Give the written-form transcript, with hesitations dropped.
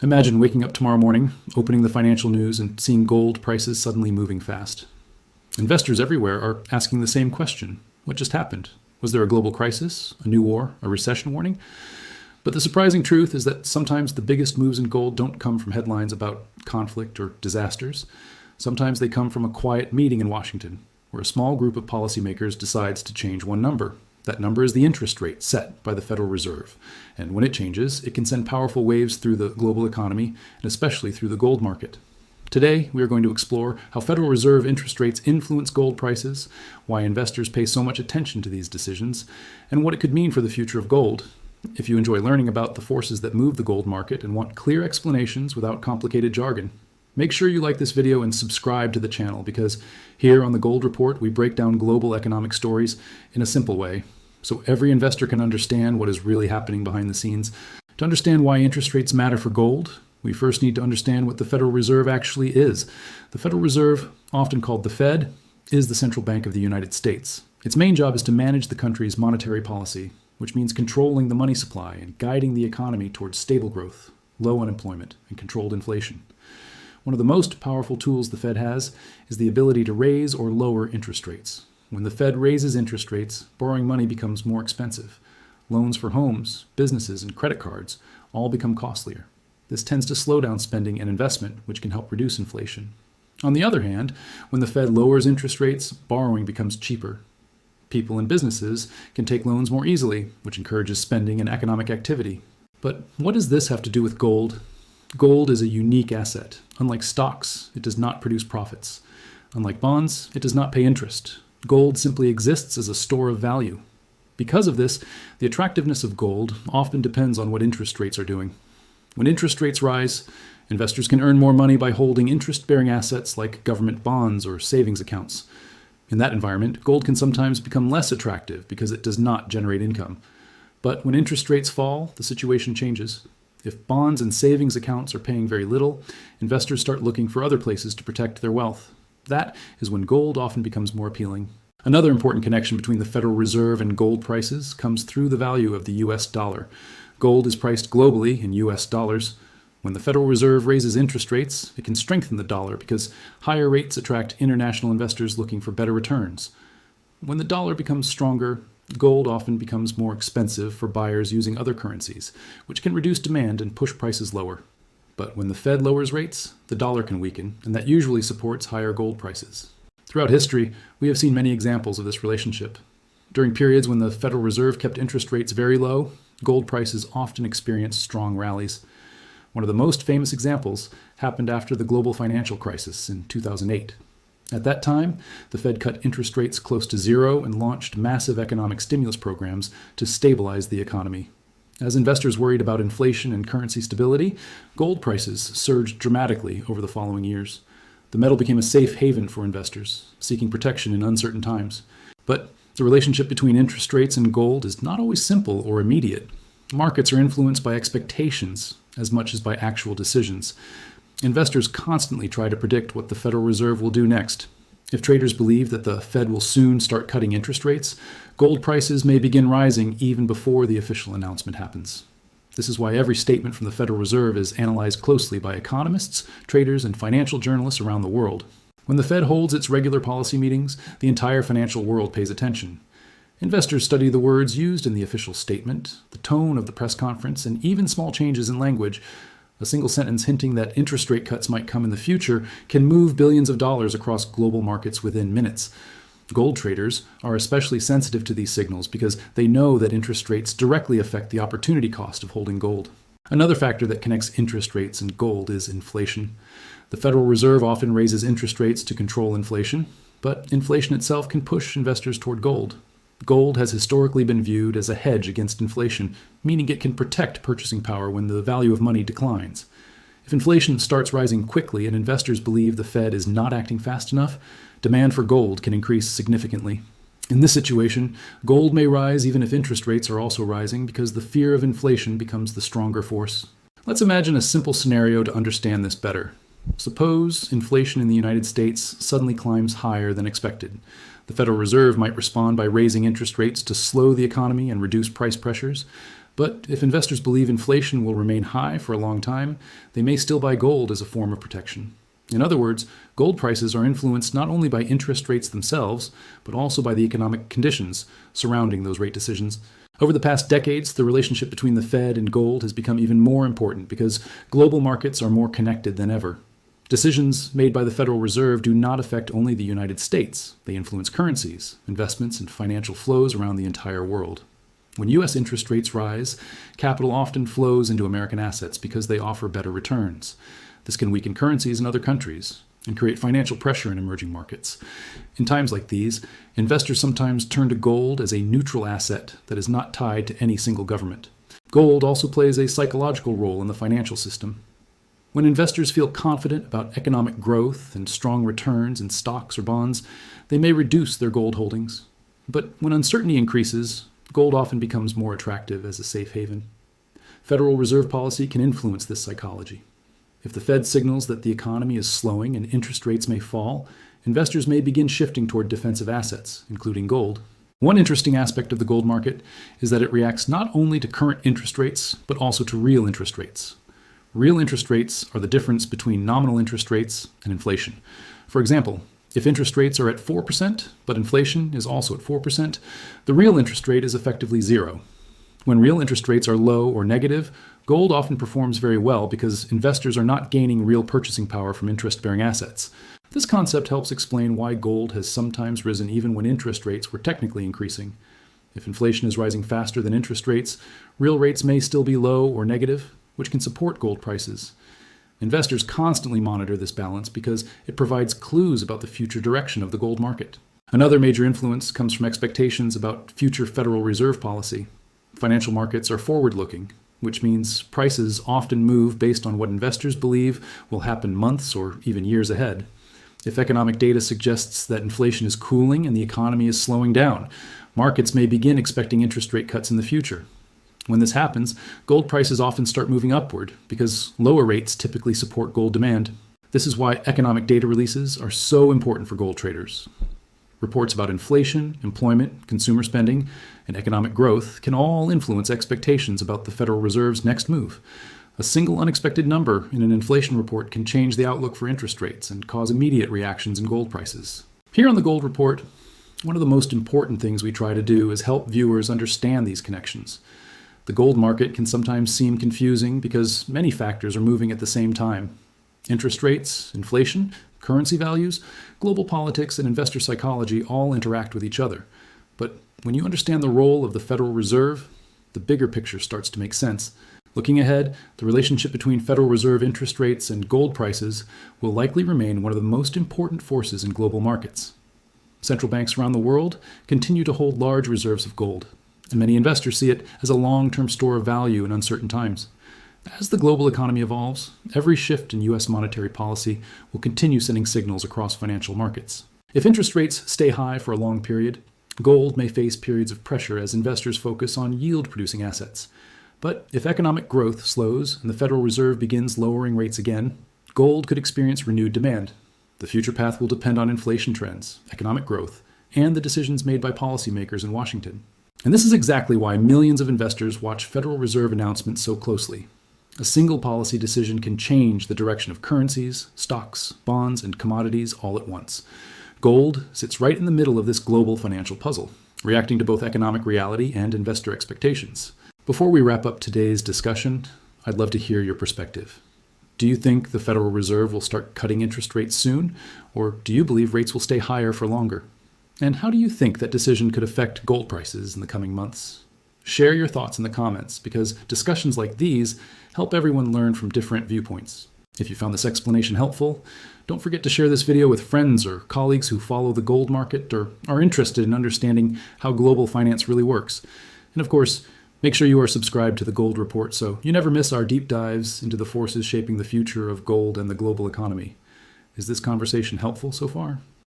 Imagine waking up tomorrow morning, opening the financial news, and seeing gold prices suddenly moving fast. Investors everywhere are asking the same question. What just happened? Was there a global crisis, a new war, a recession warning? But the surprising truth is that sometimes the biggest moves in gold don't come from headlines about conflict or disasters. Sometimes they come from a quiet meeting in Washington, where a small group of policymakers decides to change one number. That number is the interest rate set by the Federal Reserve. And when it changes, it can send powerful waves through the global economy, and especially through the gold market. Today, we are going to explore how Federal Reserve interest rates influence gold prices, why investors pay so much attention to these decisions, and what it could mean for the future of gold. If you enjoy learning about the forces that move the gold market and want clear explanations without complicated jargon, make sure you like this video and subscribe to the channel, because here on the Gold Report, we break down global economic stories in a simple way, so every investor can understand what is really happening behind the scenes. To understand why interest rates matter for gold, we first need to understand what the Federal Reserve actually is. The Federal Reserve, often called the Fed, is the central bank of the United States. Its main job is to manage the country's monetary policy, which means controlling the money supply and guiding the economy towards stable growth, low unemployment, and controlled inflation. One of the most powerful tools the Fed has is the ability to raise or lower interest rates. When the Fed raises interest rates, borrowing money becomes more expensive. Loans for homes, businesses, and credit cards all become costlier. This tends to slow down spending and investment, which can help reduce inflation. On the other hand, when the Fed lowers interest rates, borrowing becomes cheaper. People and businesses can take loans more easily, which encourages spending and economic activity. But what does this have to do with gold? Gold is a unique asset. Unlike stocks, it does not produce profits. Unlike bonds, it does not pay interest. Gold simply exists as a store of value. Because of this, the attractiveness of gold often depends on what interest rates are doing. When interest rates rise, investors can earn more money by holding interest-bearing assets like government bonds or savings accounts. In that environment, gold can sometimes become less attractive because it does not generate income. But when interest rates fall, the situation changes. If bonds and savings accounts are paying very little, investors start looking for other places to protect their wealth. That is when gold often becomes more appealing. Another important connection between the Federal Reserve and gold prices comes through the value of the US dollar. Gold is priced globally in US dollars. When the Federal Reserve raises interest rates, it can strengthen the dollar because higher rates attract international investors looking for better returns. When the dollar becomes stronger, gold often becomes more expensive for buyers using other currencies, which can reduce demand and push prices lower. But when the Fed lowers rates, the dollar can weaken, and that usually supports higher gold prices. Throughout history, we have seen many examples of this relationship. During periods when the Federal Reserve kept interest rates very low, gold prices often experienced strong rallies. One of the most famous examples happened after the global financial crisis in 2008. At that time, the Fed cut interest rates close to zero and launched massive economic stimulus programs to stabilize the economy. As investors worried about inflation and currency stability, gold prices surged dramatically over the following years. The metal became a safe haven for investors, seeking protection in uncertain times. But the relationship between interest rates and gold is not always simple or immediate. Markets are influenced by expectations as much as by actual decisions. Investors constantly try to predict what the Federal Reserve will do next. If traders believe that the Fed will soon start cutting interest rates, gold prices may begin rising even before the official announcement happens. This is why every statement from the Federal Reserve is analyzed closely by economists, traders, and financial journalists around the world. When the Fed holds its regular policy meetings, the entire financial world pays attention. Investors study the words used in the official statement, the tone of the press conference, and even small changes in language. A single sentence hinting that interest rate cuts might come in the future can move billions of dollars across global markets within minutes. Gold traders are especially sensitive to these signals because they know that interest rates directly affect the opportunity cost of holding gold. Another factor that connects interest rates and gold is inflation. The Federal Reserve often raises interest rates to control inflation, but inflation itself can push investors toward gold. Gold has historically been viewed as a hedge against inflation, meaning it can protect purchasing power when the value of money declines. If inflation starts rising quickly and investors believe the Fed is not acting fast enough, demand for gold can increase significantly. In this situation, gold may rise even if interest rates are also rising because the fear of inflation becomes the stronger force. Let's imagine a simple scenario to understand this better. Suppose inflation in the United States suddenly climbs higher than expected. The Federal Reserve might respond by raising interest rates to slow the economy and reduce price pressures. But if investors believe inflation will remain high for a long time, they may still buy gold as a form of protection. In other words, gold prices are influenced not only by interest rates themselves, but also by the economic conditions surrounding those rate decisions. Over the past decades, the relationship between the Fed and gold has become even more important because global markets are more connected than ever. Decisions made by the Federal Reserve do not affect only the United States. They influence currencies, investments, and financial flows around the entire world. When U.S. interest rates rise, capital often flows into American assets because they offer better returns. This can weaken currencies in other countries and create financial pressure in emerging markets. In times like these, investors sometimes turn to gold as a neutral asset that is not tied to any single government. Gold also plays a psychological role in the financial system. When investors feel confident about economic growth and strong returns in stocks or bonds, they may reduce their gold holdings. But when uncertainty increases, gold often becomes more attractive as a safe haven. Federal Reserve policy can influence this psychology. If the Fed signals that the economy is slowing and interest rates may fall, investors may begin shifting toward defensive assets, including gold. One interesting aspect of the gold market is that it reacts not only to current interest rates, but also to real interest rates. Real interest rates are the difference between nominal interest rates and inflation. For example, if interest rates are at 4%, but inflation is also at 4%, the real interest rate is effectively zero. When real interest rates are low or negative, gold often performs very well because investors are not gaining real purchasing power from interest-bearing assets. This concept helps explain why gold has sometimes risen even when interest rates were technically increasing. If inflation is rising faster than interest rates, real rates may still be low or negative, which can support gold prices. Investors constantly monitor this balance because it provides clues about the future direction of the gold market. Another major influence comes from expectations about future Federal Reserve policy. Financial markets are forward-looking, which means prices often move based on what investors believe will happen months or even years ahead. If economic data suggests that inflation is cooling and the economy is slowing down, markets may begin expecting interest rate cuts in the future. When this happens, gold prices often start moving upward because lower rates typically support gold demand. This is why economic data releases are so important for gold traders. Reports about inflation, employment, consumer spending, and economic growth can all influence expectations about the Federal Reserve's next move. A single unexpected number in an inflation report can change the outlook for interest rates and cause immediate reactions in gold prices. Here on the Gold Report, one of the most important things we try to do is help viewers understand these connections. The gold market can sometimes seem confusing because many factors are moving at the same time. Interest rates, inflation, currency values, global politics, and investor psychology all interact with each other. But when you understand the role of the Federal Reserve, the bigger picture starts to make sense. Looking ahead, the relationship between Federal Reserve interest rates and gold prices will likely remain one of the most important forces in global markets. Central banks around the world continue to hold large reserves of gold, and many investors see it as a long-term store of value in uncertain times. As the global economy evolves, every shift in U.S. monetary policy will continue sending signals across financial markets. If interest rates stay high for a long period, gold may face periods of pressure as investors focus on yield-producing assets. But if economic growth slows and the Federal Reserve begins lowering rates again, gold could experience renewed demand. The future path will depend on inflation trends, economic growth, and the decisions made by policymakers in Washington. And this is exactly why millions of investors watch Federal Reserve announcements so closely. A single policy decision can change the direction of currencies, stocks, bonds, and commodities all at once. Gold sits right in the middle of this global financial puzzle, reacting to both economic reality and investor expectations. Before we wrap up today's discussion, I'd love to hear your perspective. Do you think the Federal Reserve will start cutting interest rates soon, or do you believe rates will stay higher for longer? And how do you think that decision could affect gold prices in the coming months? Share your thoughts in the comments, because discussions like these help everyone learn from different viewpoints. If you found this explanation helpful, don't forget to share this video with friends or colleagues who follow the gold market or are interested in understanding how global finance really works. And of course, make sure you are subscribed to the Gold Report so you never miss our deep dives into the forces shaping the future of gold and the global economy. Is this conversation helpful so far?